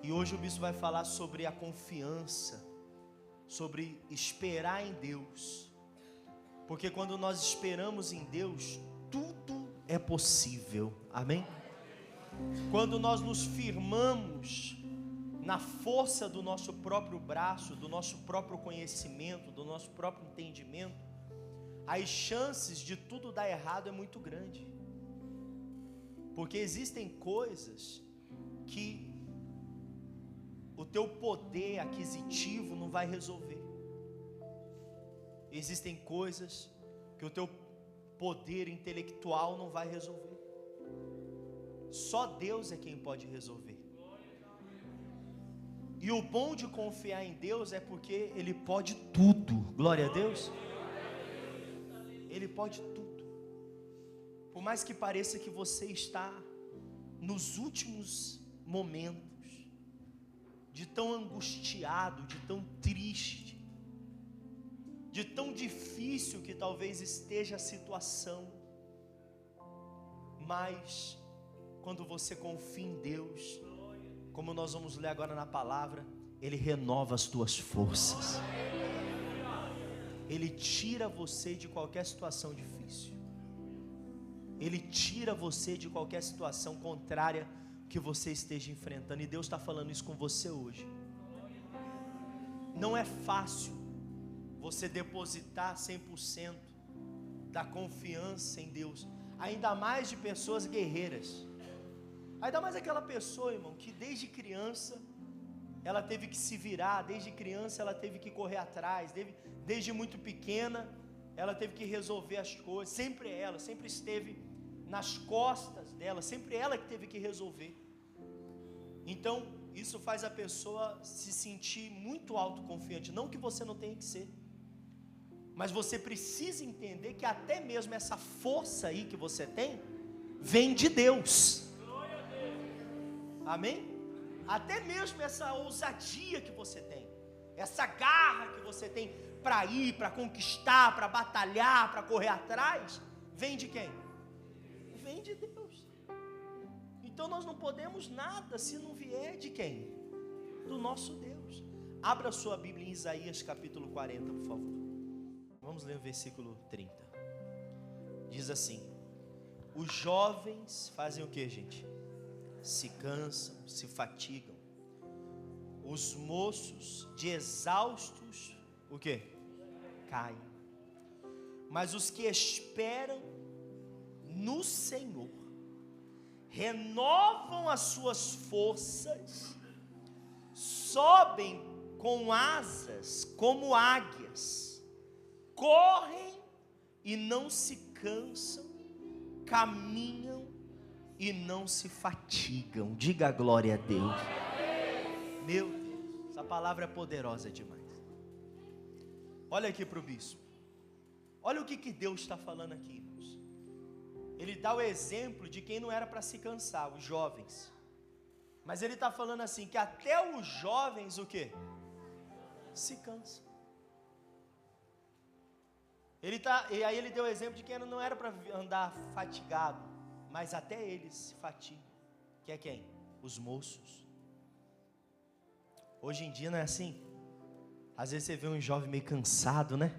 E hoje o bispo vai falar sobre a confiança, sobre esperar em Deus. Porque quando nós esperamos em Deus, tudo é possível. Amém? Quando nós nos firmamos na força do nosso próprio braço, do nosso próprio conhecimento, do nosso próprio entendimento, as chances de tudo dar errado é muito grande. Porque existem coisas que o teu poder aquisitivo não vai resolver. Existem coisas que o teu poder intelectual não vai resolver. Só Deus é quem pode resolver. E o bom de confiar em Deus é porque Ele pode tudo. Glória a Deus. Ele pode tudo. Por mais que pareça que você está nos últimos momentos, de tão angustiado, de tão triste, de tão difícil que talvez esteja a situação, mas quando você confia em Deus, como nós vamos ler agora na palavra, Ele renova as tuas forças. Ele tira você de qualquer situação difícil. Ele tira você de qualquer situação contrária que você esteja enfrentando. E Deus está falando isso com você hoje. Não é fácil você depositar 100% da confiança em Deus, ainda mais de pessoas guerreiras. Ainda mais aquela pessoa, irmão, que desde criança ela teve que se virar, desde criança ela teve que correr atrás, desde muito pequena ela teve que resolver as coisas. Sempre ela, sempre esteve nas costas dela, sempre ela que teve que resolver. Então isso faz a pessoa se sentir muito autoconfiante. Não que você não tenha que ser, mas você precisa entender que até mesmo essa força aí que você tem vem de Deus. Amém? Até mesmo essa ousadia que você tem, essa garra que você tem para ir, para conquistar, para batalhar, para correr atrás, vem de quem? Vem de Deus. Então nós não podemos nada se não vier de quem? Do nosso Deus. Abra sua Bíblia em Isaías capítulo 40, por favor. Vamos ler o versículo 30. Diz assim: os jovens fazem o que, gente? Se cansam, se fatigam. Os moços de exaustos, o que? Caem. Mas os que esperam no Senhor renovam as suas forças, sobem com asas como águias, correm e não se cansam, caminham e não se fatigam. Diga glória a Deus. Meu Deus, essa palavra é poderosa demais. Olha aqui para o bispo. Olha o que Deus está falando aqui, irmãos. Ele dá o exemplo de quem não era para se cansar, os jovens. Mas ele está falando assim, que até os jovens o quê? Se cansam. E aí ele deu o exemplo de quem não era para andar fatigado, mas até eles se fatigam. Que é quem? Os moços. Hoje em dia não é assim? Às vezes você vê um jovem meio cansado, né?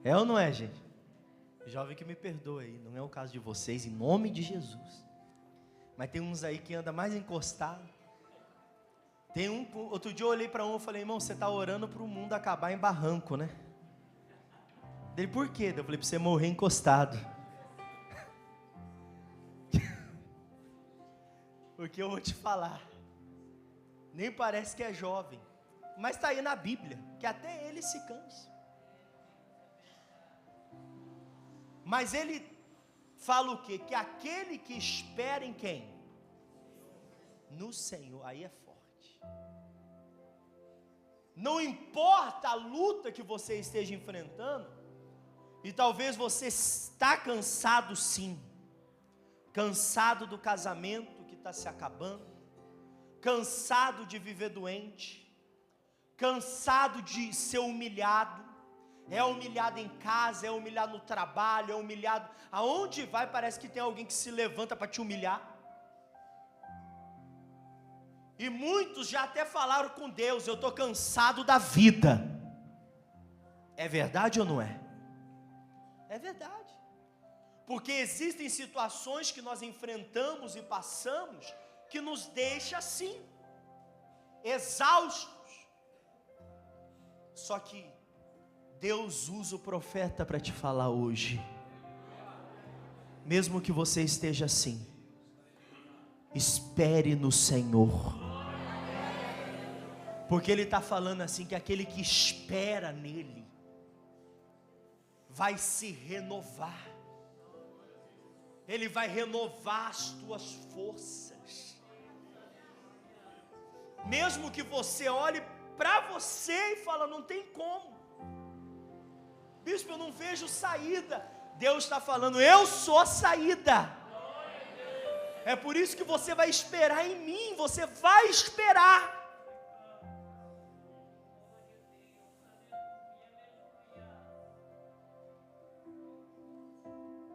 É ou não é, gente? Jovem que me perdoa aí, não é o caso de vocês, em nome de Jesus. Mas tem uns aí que anda mais encostado. Tem outro dia eu olhei para um e falei: irmão, você está orando para o mundo acabar em barranco, né? Dele, por quê? Eu falei: para você morrer encostado. Porque eu vou te falar, nem parece que é jovem, mas está aí na Bíblia, que até ele se cansa. Mas ele fala o quê? Que aquele que espera em quem? No Senhor, aí é forte. Não importa a luta que você esteja enfrentando, e talvez você está cansado sim, cansado do casamento que está se acabando, cansado de viver doente, cansado de ser humilhado, é humilhado em casa, é humilhado no trabalho, é humilhado, aonde vai parece que tem alguém que se levanta para te humilhar. E muitos já até falaram com Deus: eu estou cansado da vida. É verdade ou não é? É verdade. Porque existem situações que nós enfrentamos e passamos que nos deixa assim, exaustos. Só que Deus usa o profeta para te falar hoje. Mesmo que você esteja assim, espere no Senhor. Porque Ele está falando assim, que aquele que espera nele vai se renovar. Ele vai renovar as tuas forças. Mesmo que você olhe para você e fala: não tem como, bispo, eu não vejo saída. Deus está falando: eu sou a saída. É por isso que você vai esperar em mim. Você vai esperar.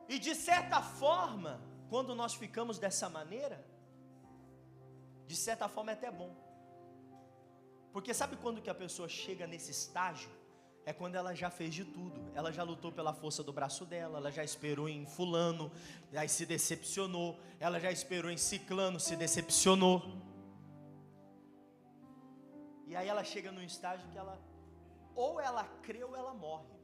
E de certa forma, quando nós ficamos dessa maneira, de certa forma é até bom. Porque sabe quando que a pessoa chega nesse estágio? É quando ela já fez de tudo. Ela já lutou pela força do braço dela, ela já esperou em fulano, aí se decepcionou. Ela já esperou em ciclano, se decepcionou. E aí ela chega num estágio que ela, ou ela crê ou ela morre.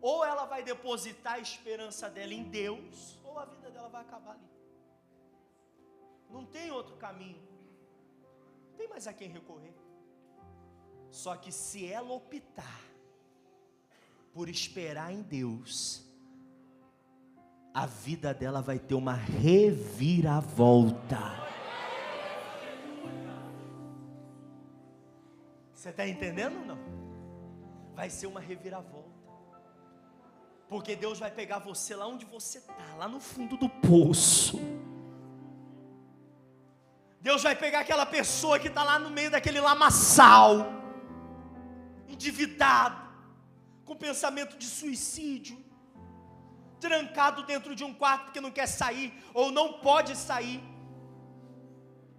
Ou ela vai depositar a esperança dela em Deus, ou a vida dela vai acabar ali. Não tem outro caminho. Não tem mais a quem recorrer. Só que se ela optar por esperar em Deus, a vida dela vai ter uma reviravolta. Você está entendendo ou não? Vai ser uma reviravolta. Porque Deus vai pegar você lá onde você está, lá no fundo do poço. Deus vai pegar aquela pessoa que está lá no meio daquele lamaçal, endividado, com pensamento de suicídio, trancado dentro de um quarto porque não quer sair, ou não pode sair.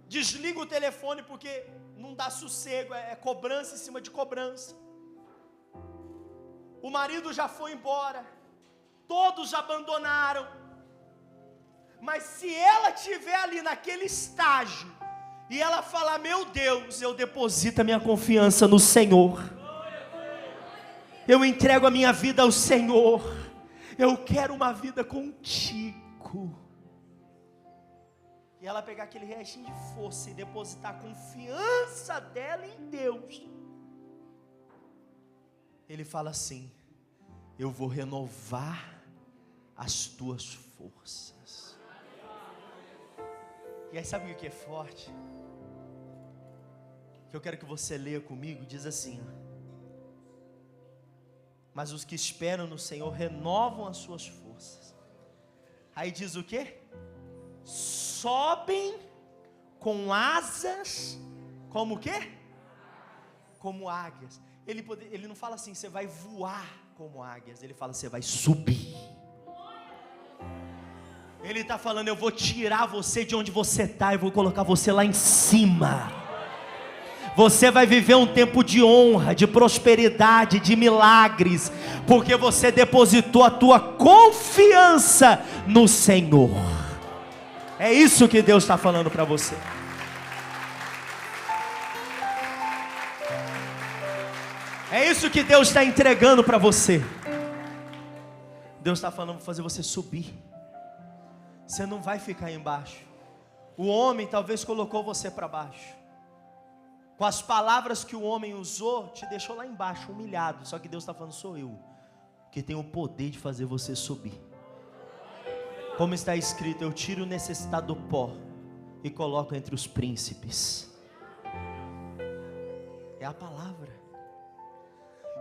Desliga o telefone porque não dá sossego, é cobrança em cima de cobrança. O marido já foi embora, todos abandonaram. Mas se ela estiver ali naquele estágio, e ela falar: meu Deus, eu deposito a minha confiança no Senhor, eu entrego a minha vida ao Senhor, eu quero uma vida contigo. E ela pegar aquele restinho de força e depositar a confiança dela em Deus, Ele fala assim: eu vou renovar as tuas forças. E aí sabe o que é forte? Que eu quero que você leia comigo, diz assim: mas os que esperam no Senhor renovam as suas forças. Aí diz o quê? Sobem com asas, como o quê? Como águias. Ele não fala assim: você vai voar como águias. Ele fala: você vai subir. Ele está falando: eu vou tirar você de onde você está e vou colocar você lá em cima. Você vai viver um tempo de honra, de prosperidade, de milagres, porque você depositou a tua confiança no Senhor. É isso que Deus está falando para você. É isso que Deus está entregando para você. Deus está falando para fazer você subir. Você não vai ficar embaixo. O homem talvez colocou você para baixo. Com as palavras que o homem usou, te deixou lá embaixo, humilhado. Só que Deus está falando: sou eu, que tenho o poder de fazer você subir. Como está escrito: eu tiro o necessitado do pó e coloco entre os príncipes. É a palavra.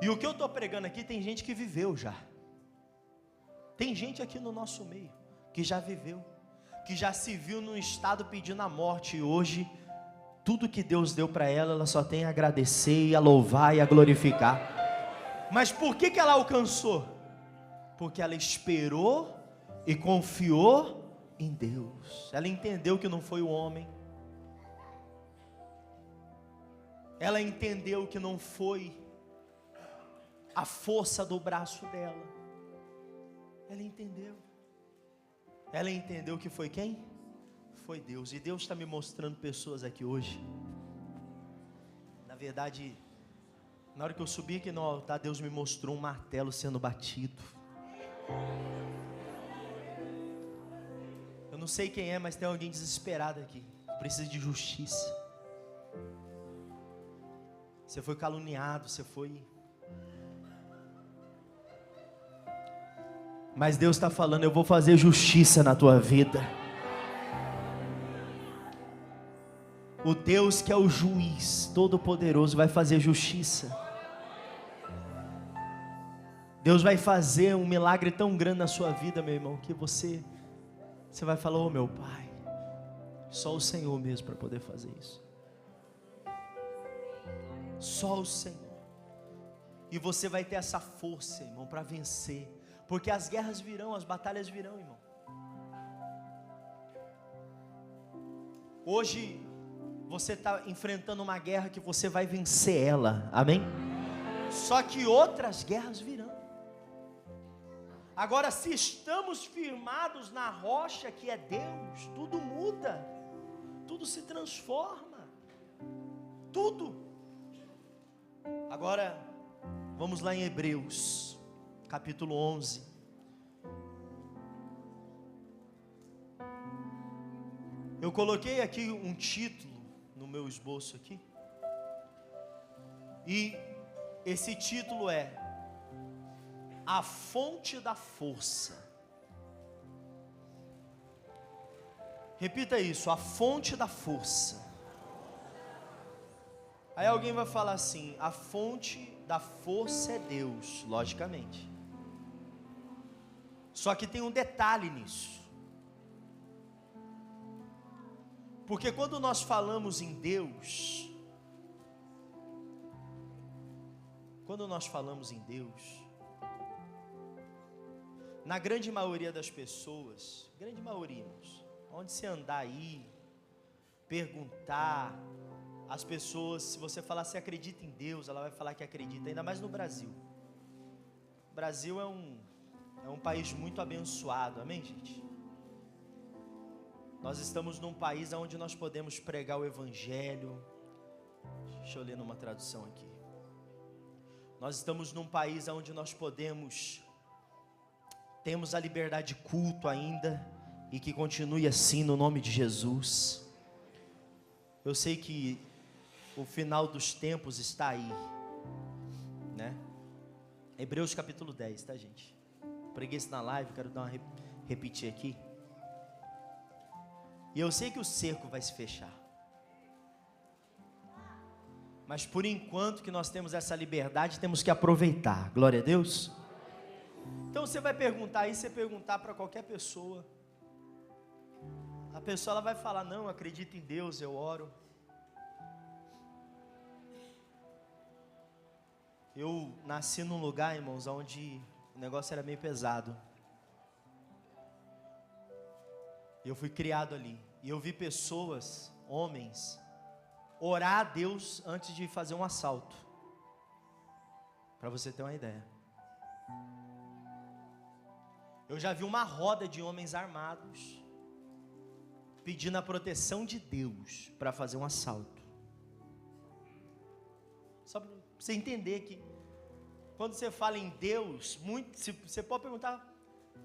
E o que eu estou pregando aqui, tem gente que viveu já. Tem gente aqui no nosso meio que já viveu, que já se viu num estado pedindo a morte, e hoje tudo que Deus deu para ela, ela só tem a agradecer e a louvar e a glorificar. Mas por que ela alcançou? Porque ela esperou e confiou em Deus. Ela entendeu que não foi o homem. Ela entendeu que não foi a força do braço dela. Ela entendeu. Ela entendeu que foi quem? Foi Deus. E Deus está me mostrando pessoas aqui hoje. Na verdade, na hora que eu subi aqui no altar, Deus me mostrou um martelo sendo batido. Eu não sei quem é, mas tem alguém desesperado aqui. Precisa de justiça. Você foi caluniado, você foi... Mas Deus está falando, eu vou fazer justiça na tua vida. O Deus que é o juiz todo-poderoso vai fazer justiça. Deus vai fazer um milagre tão grande na sua vida, meu irmão, que você vai falar, oh meu Pai, só o Senhor mesmo para poder fazer isso. Só o Senhor. E você vai ter essa força, irmão, para vencer. Porque as guerras virão, as batalhas virão, irmão. Hoje você está enfrentando uma guerra que você vai vencer ela, amém? Só que outras guerras virão. Agora, se estamos firmados na rocha que é Deus, tudo muda, tudo se transforma, tudo. Agora, vamos lá em Hebreus, capítulo 11. Eu coloquei aqui um título no meu esboço aqui. E esse título é A Fonte da Força. Repita isso, a fonte da força. Aí alguém vai falar assim, a fonte da força é Deus, logicamente. Só que tem um detalhe nisso. Porque quando nós falamos em Deus, na grande maioria das pessoas, grande maioria, irmãos, onde você andar aí, perguntar, as pessoas, se você falar se acredita em Deus, ela vai falar que acredita, ainda mais no Brasil. O Brasil é um país muito abençoado, amém, gente? Nós estamos num país onde nós podemos pregar o Evangelho. Deixa eu ler numa tradução aqui. Nós estamos num país onde nós temos a liberdade de culto ainda, e que continue assim no nome de Jesus. Eu sei que o final dos tempos está aí, né? Hebreus capítulo 10, tá, gente? Preguei isso na live, quero dar uma repetir aqui. E eu sei que o cerco vai se fechar. Mas por enquanto que nós temos essa liberdade, temos que aproveitar. Glória a Deus. Então você vai perguntar aí, você perguntar para qualquer pessoa, a pessoa ela vai falar, não, eu acredito em Deus, eu oro. Eu nasci num lugar, irmãos, onde o negócio era meio pesado. Eu fui criado ali. E eu vi pessoas, homens, orar a Deus antes de fazer um assalto. Para você ter uma ideia. Eu já vi uma roda de homens armados pedindo a proteção de Deus para fazer um assalto. Só para você entender que quando você fala em Deus, você pode perguntar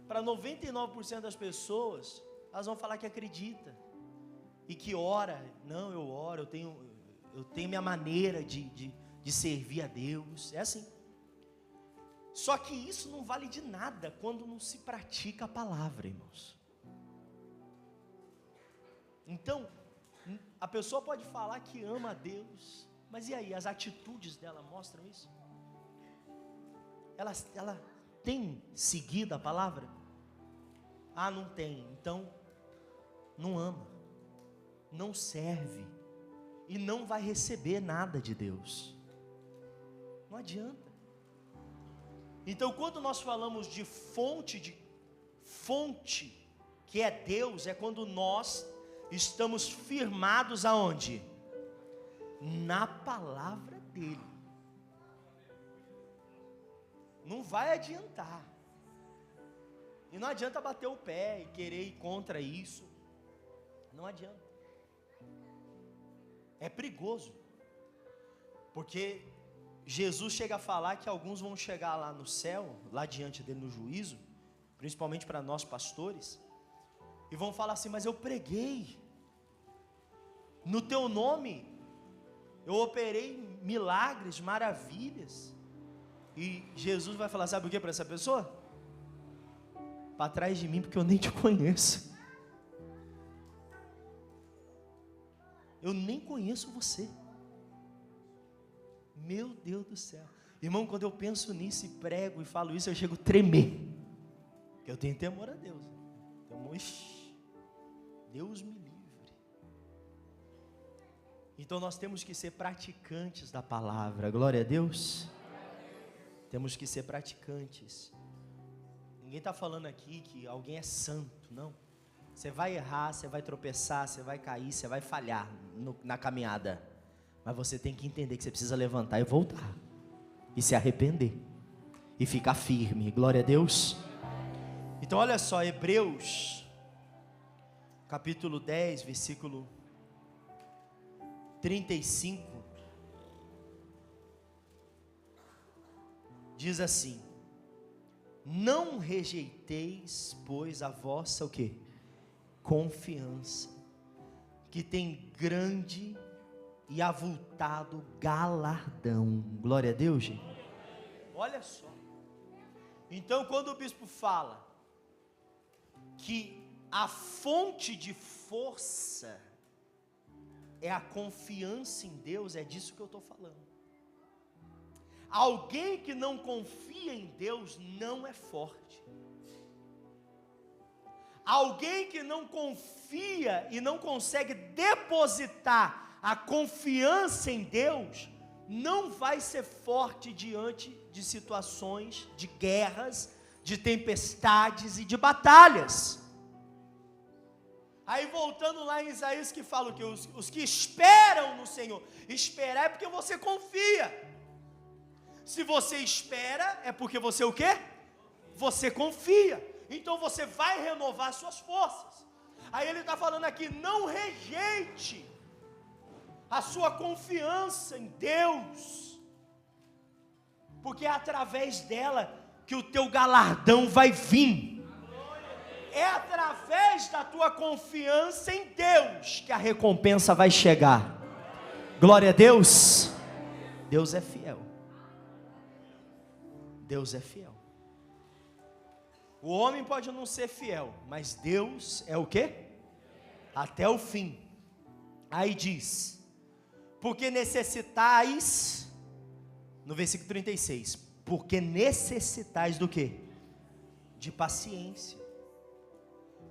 para 99% das pessoas, elas vão falar que acredita e que ora. Não, eu oro, eu tenho minha maneira de servir a Deus. É assim. Só que isso não vale de nada quando não se pratica a palavra, irmãos. Então, a pessoa pode falar que ama a Deus, mas e aí, as atitudes dela mostram isso? Ela tem seguido a palavra? Ah, não tem, então não ama, não serve e não vai receber nada de Deus. Não adianta. Então, quando nós falamos de fonte, que é Deus, é quando nós estamos firmados aonde? Na palavra dele. Não vai adiantar. E não adianta bater o pé e querer ir contra isso. Não adianta. É perigoso. Porque Jesus chega a falar que alguns vão chegar lá no céu, lá diante dele no juízo, principalmente para nós pastores, e vão falar assim: mas eu preguei no teu nome, eu operei milagres, maravilhas. E Jesus vai falar: sabe o que para essa pessoa? Para trás de mim, porque eu nem te conheço. Eu nem conheço você. Meu Deus do céu. Irmão, quando eu penso nisso e prego e falo isso, eu chego a tremer. Porque eu tenho temor a Deus. Deus me livre. Então nós temos que ser praticantes da palavra. Glória a Deus. Temos que ser praticantes. Ninguém está falando aqui que alguém é santo, não. Você vai errar, você vai tropeçar, você vai cair, você vai falhar na caminhada. Mas você tem que entender que você precisa levantar e voltar. E se arrepender. E ficar firme. Glória a Deus. Então olha só, Hebreus, capítulo 10, versículo 35. Diz assim: não rejeiteis, pois, a vossa o quê? Confiança, que tem grande e avultado galardão. Glória a Deus, gente. Olha só. Então, quando o bispo fala que a fonte de força é a confiança em Deus, é disso que eu estou falando. Alguém que não confia em Deus não é forte. Alguém que não confia e não consegue depositar a confiança em Deus, não vai ser forte diante de situações, de guerras, de tempestades e de batalhas. Aí voltando lá em Isaías que fala que os que esperam no Senhor, esperar é porque você confia. Se você espera, é porque você o quê? Você confia. Então você vai renovar suas forças. Aí ele está falando aqui: não rejeite a sua confiança em Deus, porque é através dela que o teu galardão vai vir. É através da tua confiança em Deus que a recompensa vai chegar. Glória a Deus. Deus é fiel. Deus é fiel. O homem pode não ser fiel, mas Deus é o quê? Até o fim. Aí diz: porque necessitais, no versículo 36, porque necessitais do quê? De paciência,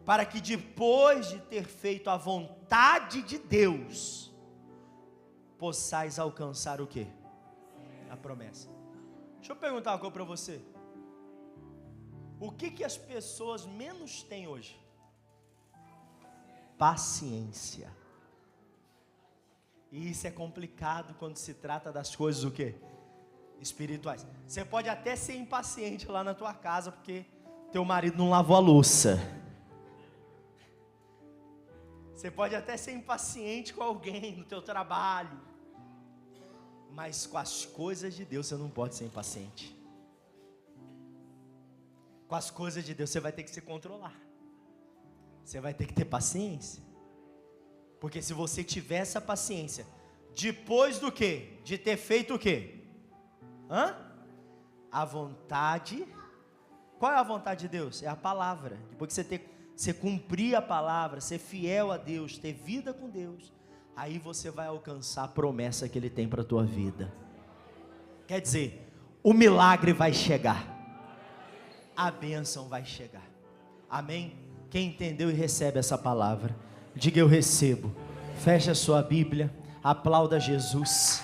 para que depois de ter feito a vontade de Deus, possais alcançar o quê? A promessa. Deixa eu perguntar uma coisa para você. O que as pessoas menos têm hoje? Paciência. E isso é complicado quando se trata das coisas o quê? Espirituais. Você pode até ser impaciente lá na tua casa porque teu marido não lavou a louça. Você pode até ser impaciente com alguém no teu trabalho, mas com as coisas de Deus você não pode ser impaciente. Com as coisas de Deus você vai ter que se controlar. Você vai ter que ter paciência. Porque se você tiver essa paciência, depois do quê? De ter feito o quê? A vontade. Qual é a vontade de Deus? É a palavra. Depois que você cumprir a palavra, ser fiel a Deus, ter vida com Deus, aí você vai alcançar a promessa que Ele tem para a tua vida. Quer dizer, o milagre vai chegar. A bênção vai chegar. Amém? Quem entendeu e recebe essa palavra, diga: eu recebo. Feche a sua Bíblia, aplauda Jesus.